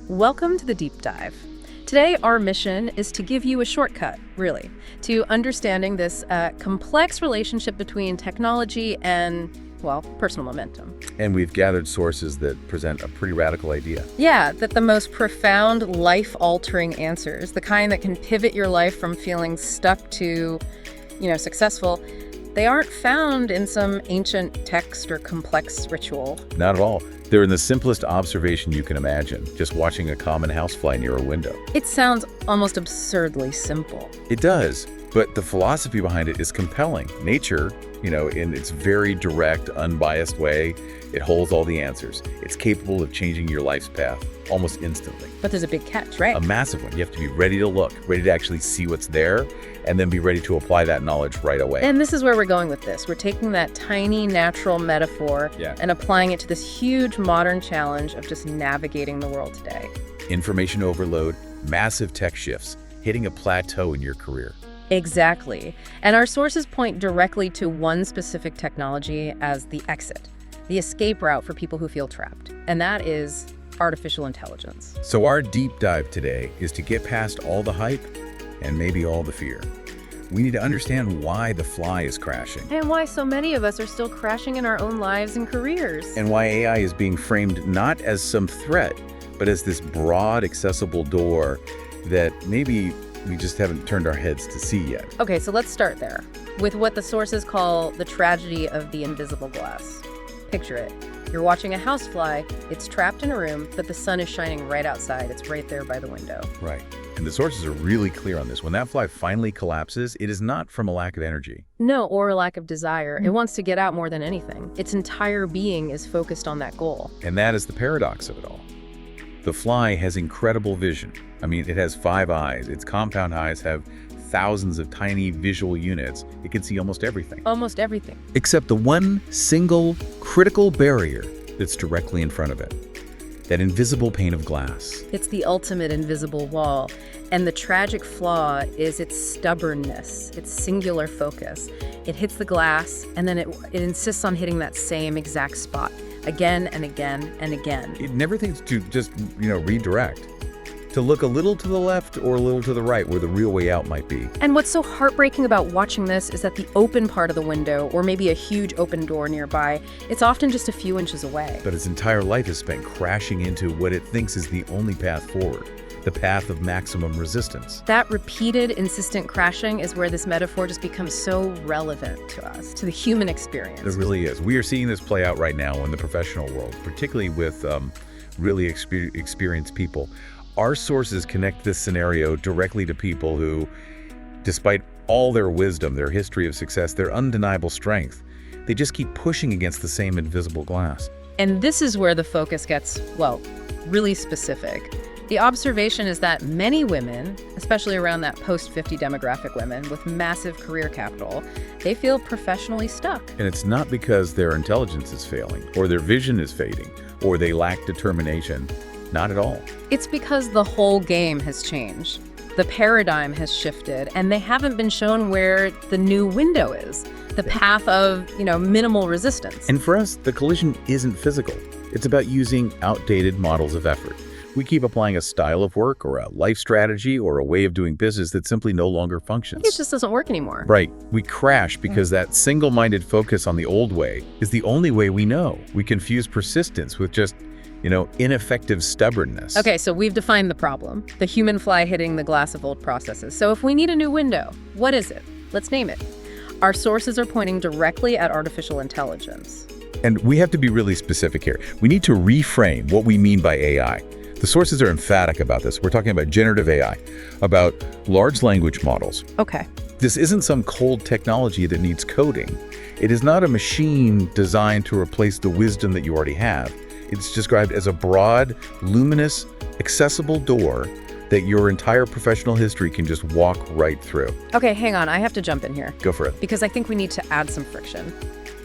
Welcome to the Deep Dive. Today, our mission is to give you a shortcut, really, to understanding this complex relationship between technology and, well, personal momentum. And we've gathered sources that present a pretty radical idea. Yeah, that the most profound, life-altering answers, the kind that can pivot your life from feeling stuck to, successful, they aren't found in some ancient text or complex ritual. Not at all. They're in the simplest observation you can imagine, just watching a common housefly near a window. It sounds almost absurdly simple. It does, but the philosophy behind it is compelling. Nature, in its very direct, unbiased way, it holds all the answers. It's capable of changing your life's path almost instantly. But there's a big catch, right? A massive one. You have to be ready to look, ready to actually see what's there, and then be ready to apply that knowledge right away. And this is where we're going with this. We're taking that tiny natural metaphor and applying it to this huge modern challenge of just navigating the world today. Information overload, massive tech shifts, hitting a plateau in your career. Exactly. And our sources point directly to one specific technology as the exit, the escape route for people who feel trapped. And that is artificial intelligence. So our deep dive today is to get past all the hype and maybe all the fear. We need to understand why the fly is crashing. And why so many of us are still crashing in our own lives and careers. And why AI is being framed not as some threat, but as this broad, accessible door that maybe we just haven't turned our heads to see yet. Okay, so let's start there with what the sources call the tragedy of the invisible glass. Picture it. You're watching a housefly, it's trapped in a room, but the sun is shining right outside. It's right there by the window. Right. And the sources are really clear on this. When that fly finally collapses, it is not from a lack of energy. No, or a lack of desire. It wants to get out more than anything. Its entire being is focused on that goal. And that is the paradox of it all. The fly has incredible vision. It has 5 eyes. Its compound eyes have thousands of tiny visual units. It can see almost everything. Almost everything. Except the one single critical barrier that's directly in front of it. That invisible pane of glass. It's the ultimate invisible wall. And the tragic flaw is its stubbornness, its singular focus. It hits the glass, and then it insists on hitting that same exact spot again and again and again. It never thinks to just, redirect. To look a little to the left or a little to the right where the real way out might be. And what's so heartbreaking about watching this is that the open part of the window, or maybe a huge open door nearby, it's often just a few inches away. But its entire life is spent crashing into what it thinks is the only path forward, the path of maximum resistance. That repeated, insistent crashing is where this metaphor just becomes so relevant to us, to the human experience. It really is. We are seeing this play out right now in the professional world, particularly with really experienced people. Our sources connect this scenario directly to people who, despite all their wisdom, their history of success, their undeniable strength, they just keep pushing against the same invisible glass. And this is where the focus gets, really specific. The observation is that many women, especially around that post-50 demographic women with massive career capital, they feel professionally stuck. And it's not because their intelligence is failing, or their vision is fading, or they lack determination. Not at all. It's because the whole game has changed. The paradigm has shifted, and they haven't been shown where the new window is, the path of, minimal resistance. And for us, the collision isn't physical. It's about using outdated models of effort. We keep applying a style of work or a life strategy or a way of doing business that simply no longer functions. It just doesn't work anymore. Right. We crash because that single-minded focus on the old way is the only way we know. We confuse persistence with just ineffective stubbornness. Okay, so we've defined the problem, the human fly hitting the glass of old processes. So if we need a new window, what is it? Let's name it. Our sources are pointing directly at artificial intelligence. And we have to be really specific here. We need to reframe what we mean by AI. The sources are emphatic about this. We're talking about generative AI, about large language models. Okay. This isn't some cold technology that needs coding. It is not a machine designed to replace the wisdom that you already have. It's described as a broad, luminous, accessible door that your entire professional history can just walk right through. Okay, hang on. I have to jump in here. Go for it. Because I think we need to add some friction.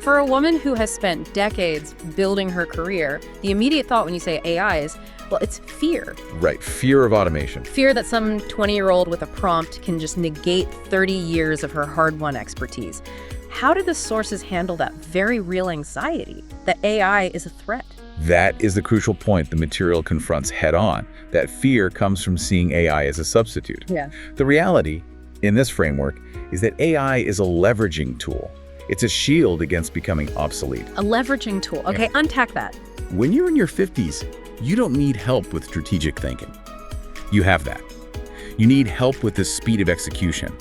For a woman who has spent decades building her career, the immediate thought when you say AI is, it's fear. Right, fear of automation. Fear that some 20-year-old with a prompt can just negate 30 years of her hard-won expertise. How do the sources handle that very real anxiety that AI is a threat? That is the crucial point the material confronts head-on. That fear comes from seeing AI as a substitute. Yeah. The reality, in this framework, is that AI is a leveraging tool. It's a shield against becoming obsolete. A leveraging tool. Okay, unpack that. When you're in your 50s, you don't need help with strategic thinking. You have that. You need help with the speed of execution.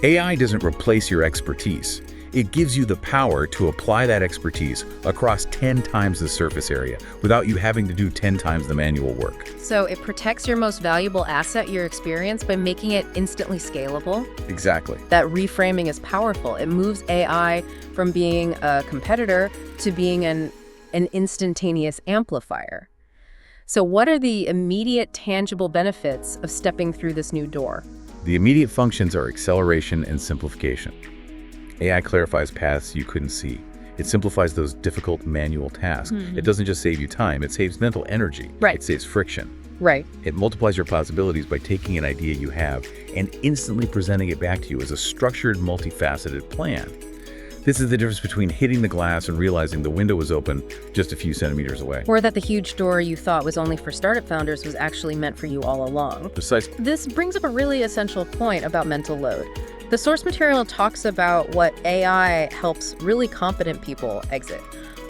AI doesn't replace your expertise. It gives you the power to apply that expertise across 10 times the surface area without you having to do 10 times the manual work. So it protects your most valuable asset, your experience, by making it instantly scalable. Exactly. That reframing is powerful. It moves AI from being a competitor to being an instantaneous amplifier. So what are the immediate tangible benefits of stepping through this new door? The immediate functions are acceleration and simplification. AI clarifies paths you couldn't see. It simplifies those difficult manual tasks. It doesn't just save you time, it saves mental energy. Right. It saves friction. Right. It multiplies your possibilities by taking an idea you have and instantly presenting it back to you as a structured, multifaceted plan. This is the difference between hitting the glass and realizing the window was open just a few centimeters away. Or that the huge door you thought was only for startup founders was actually meant for you all along. Precisely. This brings up a really essential point about mental load. The source material talks about what AI helps really competent people exit.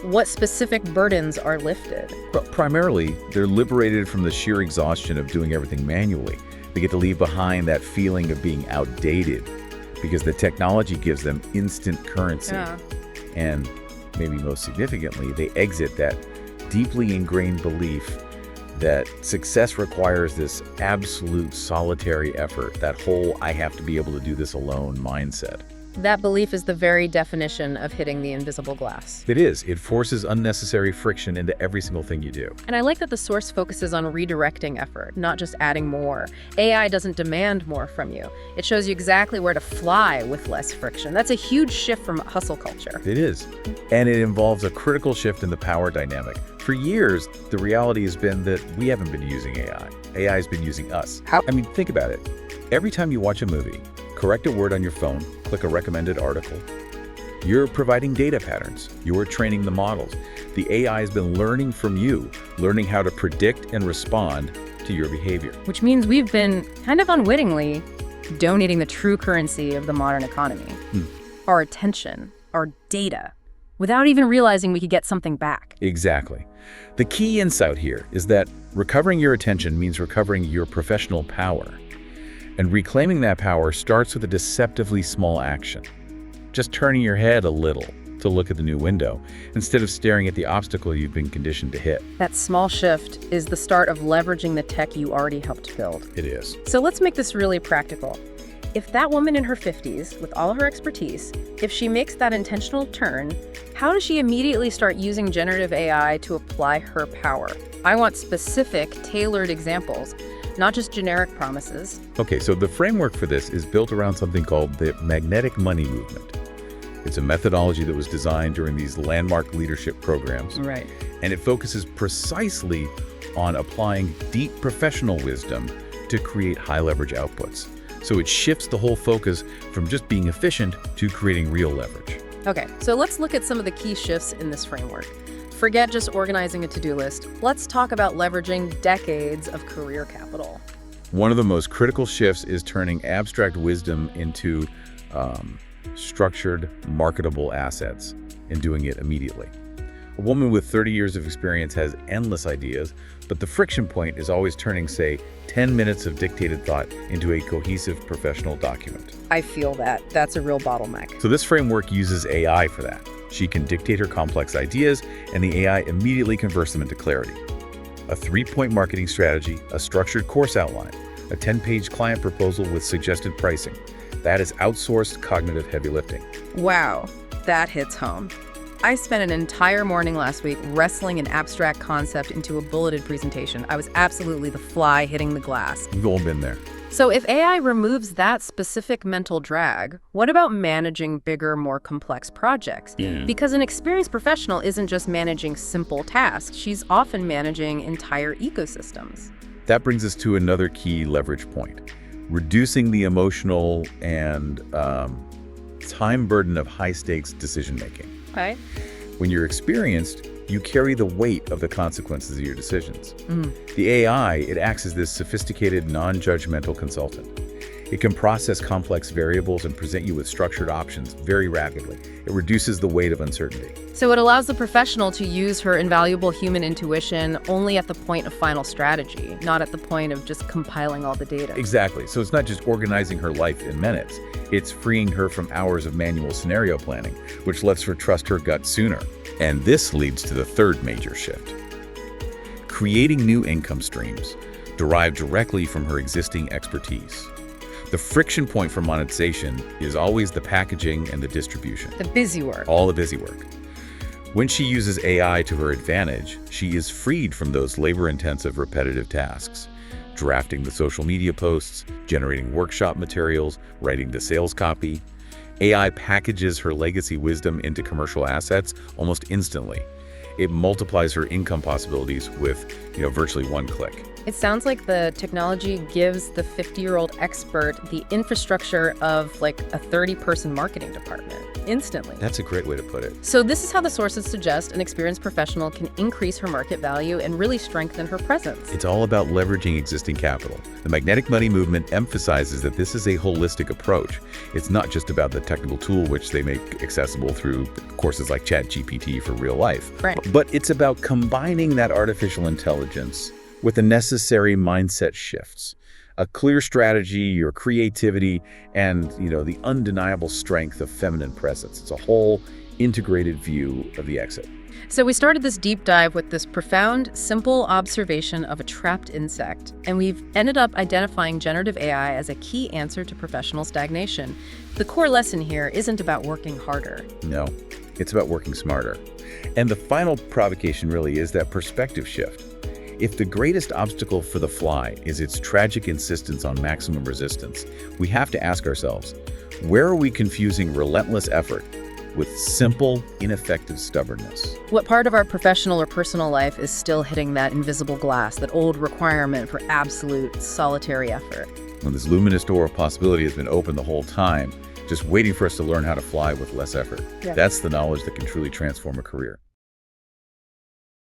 What specific burdens are lifted? But primarily, they're liberated from the sheer exhaustion of doing everything manually. They get to leave behind that feeling of being outdated because the technology gives them instant currency. Yeah. And maybe most significantly, they exit that deeply ingrained belief that success requires this absolute solitary effort, that whole I have to be able to do this alone mindset. That belief is the very definition of hitting the invisible glass. It is. It forces unnecessary friction into every single thing you do. And I like that the source focuses on redirecting effort, not just adding more. AI doesn't demand more from you. It shows you exactly where to fly with less friction. That's a huge shift from hustle culture. It is. And it involves a critical shift in the power dynamic. For years, the reality has been that we haven't been using AI. AI has been using us. How? I mean, think about it. Every time you watch a movie, correct a word on your phone, click a recommended article, you're providing data patterns. You're training the models. The AI has been learning from you, learning how to predict and respond to your behavior. Which means we've been kind of unwittingly donating the true currency of the modern economy. Our attention, our data, without even realizing we could get something back. Exactly. The key insight here is that recovering your attention means recovering your professional power. And reclaiming that power starts with a deceptively small action. Just turning your head a little to look at the new window instead of staring at the obstacle you've been conditioned to hit. That small shift is the start of leveraging the tech you already helped build. It is. So let's make this really practical. If that woman in her 50s, with all her expertise, if she makes that intentional turn, how does she immediately start using generative AI to apply her power? I want specific, tailored examples, not just generic promises. Okay, so the framework for this is built around something called the magnetic money movement. It's a methodology that was designed during these landmark leadership programs. Right. And it focuses precisely on applying deep professional wisdom to create high leverage outputs. So it shifts the whole focus from just being efficient to creating real leverage. Okay, so let's look at some of the key shifts in this framework. Forget just organizing a to-do list. Let's talk about leveraging decades of career capital. One of the most critical shifts is turning abstract wisdom into structured, marketable assets and doing it immediately. A woman with 30 years of experience has endless ideas, but the friction point is always turning, say, 10 minutes of dictated thought into a cohesive professional document. I feel that. That's a real bottleneck. So this framework uses AI for that. She can dictate her complex ideas, and the AI immediately converts them into clarity. A 3-point marketing strategy, a structured course outline, a 10-page client proposal with suggested pricing. That is outsourced cognitive heavy lifting. Wow, that hits home. I spent an entire morning last week wrestling an abstract concept into a bulleted presentation. I was absolutely the fly hitting the glass. We've all been there. So if AI removes that specific mental drag, what about managing bigger, more complex projects? Because an experienced professional isn't just managing simple tasks, she's often managing entire ecosystems. That brings us to another key leverage point, reducing the emotional and time burden of high-stakes decision-making. Okay. When you're experienced, You carry the weight of the consequences of your decisions. The AI, it acts as this sophisticated, non-judgmental consultant. It can process complex variables and present you with structured options very rapidly. It reduces the weight of uncertainty. So it allows the professional to use her invaluable human intuition only at the point of final strategy, not at the point of just compiling all the data. Exactly. So it's not just organizing her life in minutes. It's freeing her from hours of manual scenario planning, which lets her trust her gut sooner. And this leads to the third major shift. Creating new income streams derived directly from her existing expertise. The friction point for monetization is always the packaging and the distribution. The busy work. All the busy work. When she uses AI to her advantage, she is freed from those labor-intensive repetitive tasks. Drafting the social media posts, generating workshop materials, writing the sales copy. AI packages her legacy wisdom into commercial assets almost instantly. It multiplies her income possibilities with, virtually one click. It sounds like the technology gives the 50-year-old expert the infrastructure of like a 30-person marketing department instantly. That's a great way to put it. So this is how the sources suggest an experienced professional can increase her market value and really strengthen her presence. It's all about leveraging existing capital. The magnetic money movement emphasizes that this is a holistic approach. It's not just about the technical tool which they make accessible through courses like ChatGPT for real life. Right. But it's about combining that artificial intelligence with the necessary mindset shifts, a clear strategy, your creativity, and the undeniable strength of feminine presence. It's a whole integrated view of the exit. So we started this deep dive with this profound, simple observation of a trapped insect, and we've ended up identifying generative AI as a key answer to professional stagnation. The core lesson here isn't about working harder. No, it's about working smarter. And the final provocation really is that perspective shift. If the greatest obstacle for the fly is its tragic insistence on maximum resistance, we have to ask ourselves, where are we confusing relentless effort with simple, ineffective stubbornness? What part of our professional or personal life is still hitting that invisible glass, that old requirement for absolute solitary effort? When this luminous door of possibility has been open the whole time, just waiting for us to learn how to fly with less effort. Yeah. That's the knowledge that can truly transform a career.